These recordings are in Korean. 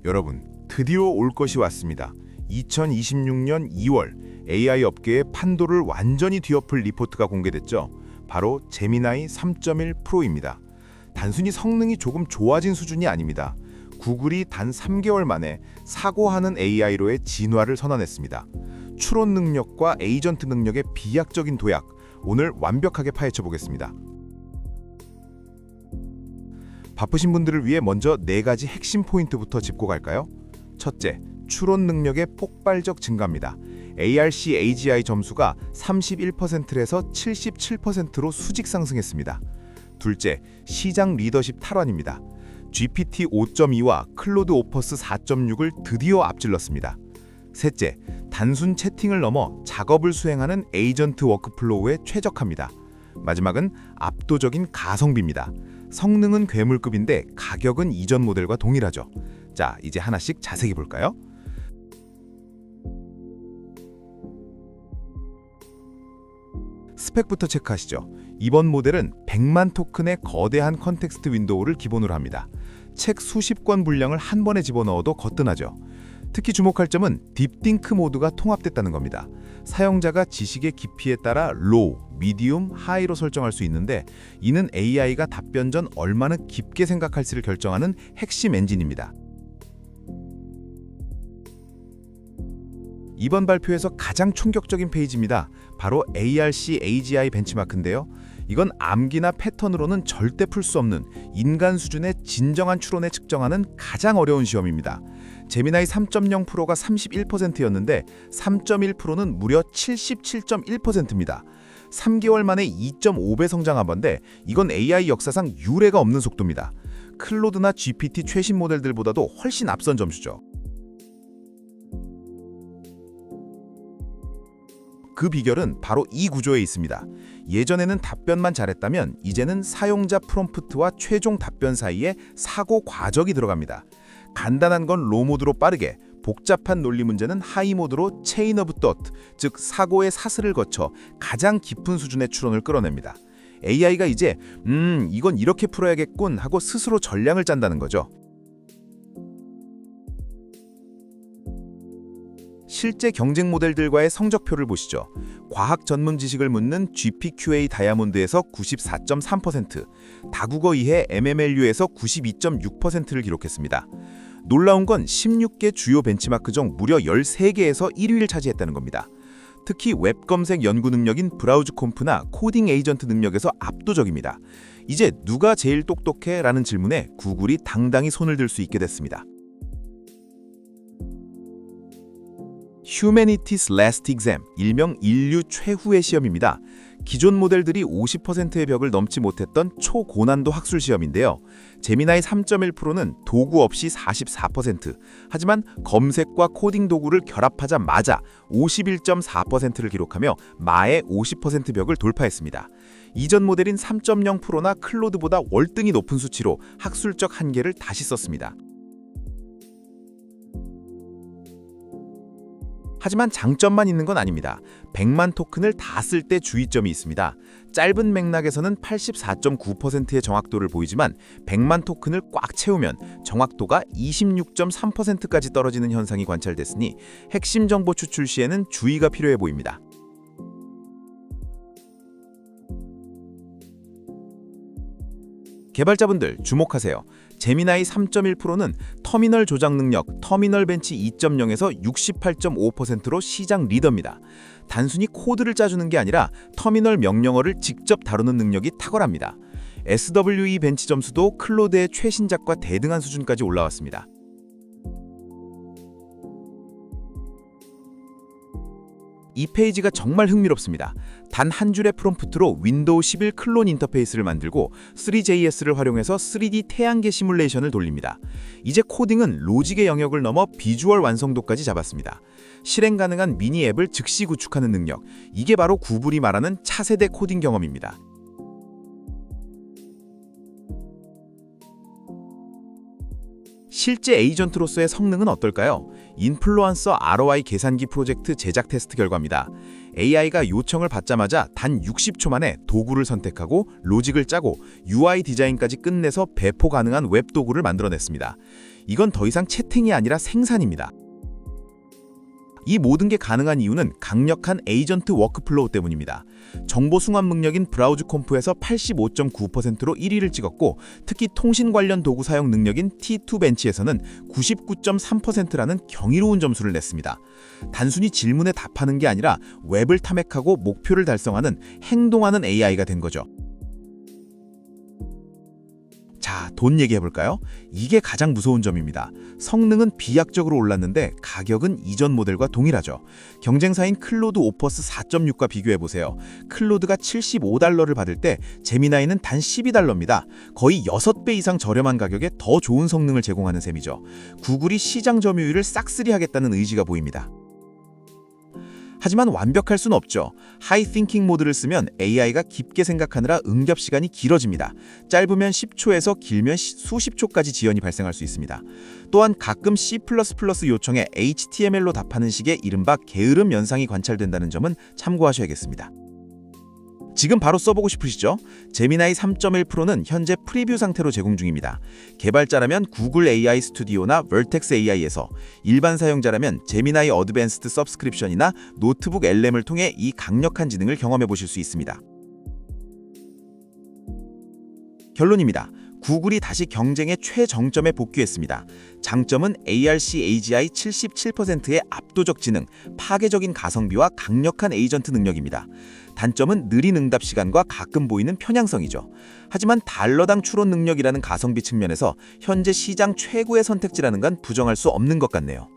여러분, 드디어 올 것이 왔습니다. 2026년 2월 AI 업계의 판도를 완전히 뒤엎을 리포트가 공개됐죠. 바로 제미나이 3.1 프로입니다. 단순히 성능이 조금 좋아진 수준이 아닙니다. 구글이 단 3개월 만에 사고하는 AI로의 진화를 선언했습니다. 추론 능력과 에이전트 능력의 비약적인 도약, 오늘 완벽하게 파헤쳐 보겠습니다. 바쁘신 분들을 위해 먼저 4가지 핵심 포인트부터 짚고 갈까요? 첫째, 추론 능력의 폭발적 증가입니다. ARC AGI 점수가 31%에서 77%로 수직 상승했습니다. 둘째, 시장 리더십 탈환입니다. GPT 5.2와 클로드 오퍼스 4.6을 드디어 앞질렀습니다. 셋째, 단순 채팅을 넘어 작업을 수행하는 에이전트 워크플로우에 최적화입니다. 마지막은 압도적인 가성비입니다. 성능은 괴물급인데 가격은 이전 모델과 동일하죠. 자, 이제 하나씩 자세히 볼까요? 스펙부터 체크하시죠. 이번 모델은 100만 토큰의 거대한 컨텍스트 윈도우를 기본으로 합니다. 책 수십 권 분량을 한 번에 집어넣어도 거뜬하죠. 특히 주목할 점은 딥띵크 모드가 통합됐다는 겁니다. 사용자가 지식의 깊이에 따라 로우, 미디움, 하이로 설정할 수 있는데 이는 AI가 답변 전 얼마나 깊게 생각할지를 결정하는 핵심 엔진입니다. 이번 발표에서 가장 충격적인 페이지입니다. 바로 ARC AGI 벤치마크인데요. 이건 암기나 패턴으로는 절대 풀 수 없는 인간 수준의 진정한 추론에 측정하는 가장 어려운 시험입니다. 제미나이 3.0 프로가 31%였는데 3.1 프로는 무려 77.1%입니다. 3개월 만에 2.5배 성장한 건데 이건 AI 역사상 유례가 없는 속도입니다. 클로드나 GPT 최신 모델들보다도 훨씬 앞선 점수죠. 그 비결은 바로 이 구조에 있습니다. 예전에는 답변만 잘했다면 이제는 사용자 프롬프트와 최종 답변 사이에 사고 과정이 들어갑니다. 간단한 건 로우 모드로 빠르게, 복잡한 논리 문제는 하이 모드로 체인 오브 톳, 즉 사고의 사슬을 거쳐 가장 깊은 수준의 추론을 끌어냅니다. AI가 이제 이건 이렇게 풀어야겠군 하고 스스로 전략을 짠다는 거죠. 실제 경쟁 모델들과의 성적표를 보시죠. 과학 전문 지식을 묻는 GPQA 다이아몬드에서 94.3%, 다국어 이해 MMLU에서 92.6%를 기록했습니다. 놀라운 건 16개 주요 벤치마크 중 무려 13개에서 1위를 차지했다는 겁니다. 특히 웹 검색 연구 능력인 브라우즈 콤프나 코딩 에이전트 능력에서 압도적입니다. 이제 누가 제일 똑똑해? 라는 질문에 구글이 당당히 손을 들 수 있게 됐습니다. Humanities Last Exam, 일명 인류 최후의 시험입니다. 기존 모델들이 50%의 벽을 넘지 못했던 초고난도 학술 시험인데요. 제미나이 3.1 프로는 도구 없이 44%, 하지만 검색과 코딩 도구를 결합하자마자 51.4%를 기록하며 마의 50% 벽을 돌파했습니다. 이전 모델인 3.0 프로나 클로드보다 월등히 높은 수치로 학술적 한계를 다시 썼습니다. 하지만 장점만 있는 건 아닙니다. 100만 토큰을 다 쓸 때 주의점이 있습니다. 짧은 맥락에서는 84.9%의 정확도를 보이지만 100만 토큰을 꽉 채우면 정확도가 26.3%까지 떨어지는 현상이 관찰됐으니 핵심 정보 추출 시에는 주의가 필요해 보입니다. 개발자분들 주목하세요. 제미나이 3.1 프로는 터미널 조작 능력 터미널 벤치 2.0에서 68.5%로 시장 리더입니다. 단순히 코드를 짜주는 게 아니라 터미널 명령어를 직접 다루는 능력이 탁월합니다. SWE 벤치 점수도 클로드의 최신작과 대등한 수준까지 올라왔습니다. 이 페이지가 정말 흥미롭습니다. 단 한 줄의 프롬프트로 윈도우 11 클론 인터페이스를 만들고 3JS를 활용해서 3D 태양계 시뮬레이션을 돌립니다. 이제 코딩은 로직의 영역을 넘어 비주얼 완성도까지 잡았습니다. 실행 가능한 미니 앱을 즉시 구축하는 능력, 이게 바로 구글이 말하는 차세대 코딩 경험입니다. 실제 에이전트로서의 성능은 어떨까요? 인플루언서 ROI 계산기 프로젝트 제작 테스트 결과입니다. AI가 요청을 받자마자 단 60초 만에 도구를 선택하고 로직을 짜고 UI 디자인까지 끝내서 배포 가능한 웹 도구를 만들어냈습니다. 이건 더 이상 채팅이 아니라 생산입니다. 이 모든 게 가능한 이유는 강력한 에이전트 워크플로우 때문입니다. 정보 숭합 능력인 브라우즈 콤프에서 85.9%로 1위를 찍었고, 특히 통신 관련 도구 사용 능력인 T2 벤치에서는 99.3%라는 경이로운 점수를 냈습니다. 단순히 질문에 답하는 게 아니라 웹을 탐색하고 목표를 달성하는 행동하는 AI가 된 거죠. 자, 돈 얘기해볼까요? 이게 가장 무서운 점입니다. 성능은 비약적으로 올랐는데 가격은 이전 모델과 동일하죠. 경쟁사인 클로드 오퍼스 4.6과 비교해보세요. 클로드가 $75를 받을 때 제미나이는 단 $12입니다. 거의 6배 이상 저렴한 가격에 더 좋은 성능을 제공하는 셈이죠. 구글이 시장 점유율을 싹쓸이 하겠다는 의지가 보입니다. 하지만 완벽할 순 없죠. 하이 띵킹 모드를 쓰면 AI가 깊게 생각하느라 응답 시간이 길어집니다. 짧으면 10초에서 길면 수십 초까지 지연이 발생할 수 있습니다. 또한 가끔 C++ 요청에 HTML로 답하는 식의 이른바 게으름 현상이 관찰된다는 점은 참고하셔야겠습니다. 지금 바로 써보고 싶으시죠? 제미나이 3.1 프로는 현재 프리뷰 상태로 제공 중입니다. 개발자라면 구글 AI 스튜디오나 vertex AI에서, 일반 사용자라면 제미나이 어드밴스드 서브스크립션이나 노트북 LM을 통해 이 강력한 지능을 경험해 보실 수 있습니다. 결론입니다. 구글이 다시 경쟁의 최정점에 복귀했습니다. 장점은 ARC AGI 77%의 압도적 지능, 파괴적인 가성비와 강력한 에이전트 능력입니다. 단점은 느린 응답 시간과 가끔 보이는 편향성이죠. 하지만 달러당 추론 능력이라는 가성비 측면에서 현재 시장 최고의 선택지라는 건 부정할 수 없는 것 같네요.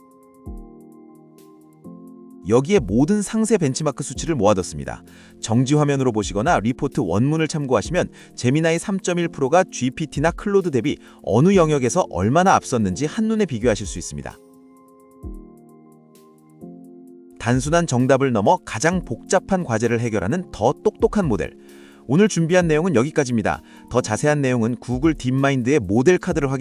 여기에 모든 상세 벤치마크 수치를 모아뒀습니다. 정지 화면으로 보시거나 리포트 원문을 참고하시면 제미나이 3.1 프로가 GPT나 클로드 대비 어느 영역에서 얼마나 앞섰는지 한눈에 비교하실 수 있습니다. 단순한 정답을 넘어 가장 복잡한 과제를 해결하는 더 똑똑한 모델. 오늘 준비한 내용은 여기까지입니다. 더 자세한 내용은 구글 딥마인드의 모델 카드를 확인해